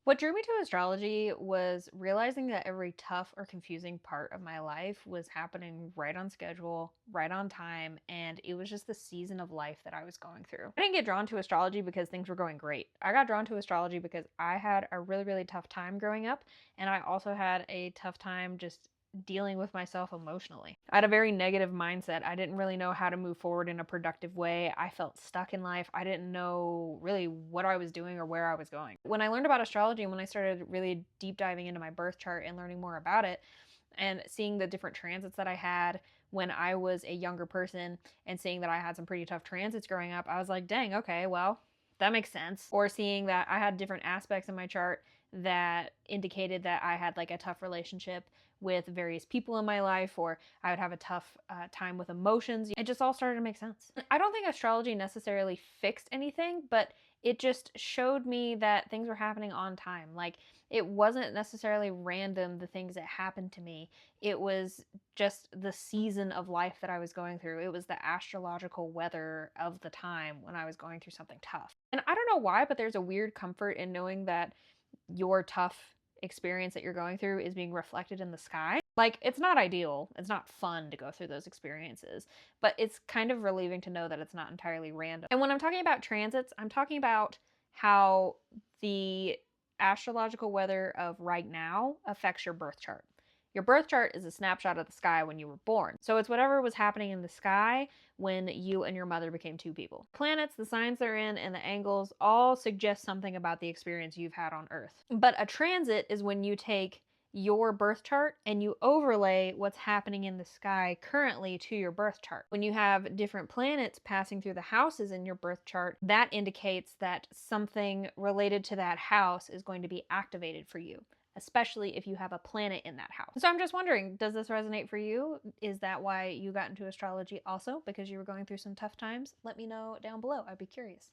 What drew me to astrology was realizing that every tough or confusing part of my life was happening right on schedule, right on time, and it was just the season of life that I was going through. I didn't get drawn to astrology because things were going great. I got drawn to astrology because I had a really, really tough time growing up, and I also had a tough time just dealing with myself emotionally. I had a very negative mindset. I didn't really know how to move forward in a productive way. I felt stuck in life. I didn't know really what I was doing or where I was going. When I learned about astrology and when I started really deep diving into my birth chart and learning more about it and seeing the different transits that I had when I was a younger person and seeing that I had some pretty tough transits growing up, I was like, dang, okay, well, that makes sense. Or seeing that I had different aspects in my chart that indicated that I had like a tough relationship with various people in my life, or I would have a tough time with emotions. It just all started to make sense. I don't think astrology necessarily fixed anything, but it just showed me that things were happening on time. Like, it wasn't necessarily random, the things that happened to me. It was just the season of life that I was going through. It was the astrological weather of the time when I was going through something tough. And I don't know why, but there's a weird comfort in knowing that your tough experience that you're going through is being reflected in the sky. Like, it's not ideal. It's not fun to go through those experiences, but it's kind of relieving to know that it's not entirely random. And when I'm talking about transits, I'm talking about how the astrological weather of right now affects your birth chart. Your birth chart is a snapshot of the sky when you were born. So it's whatever was happening in the sky when you and your mother became two people. Planets, the signs they're in, and the angles all suggest something about the experience you've had on Earth. But a transit is when you take your birth chart and you overlay what's happening in the sky currently to your birth chart. When you have different planets passing through the houses in your birth chart, that indicates that something related to that house is going to be activated for you, especially if you have a planet in that house. So I'm just wondering, does this resonate for you? Is that why you got into astrology also? Because you were going through some tough times? Let me know down below. I'd be curious.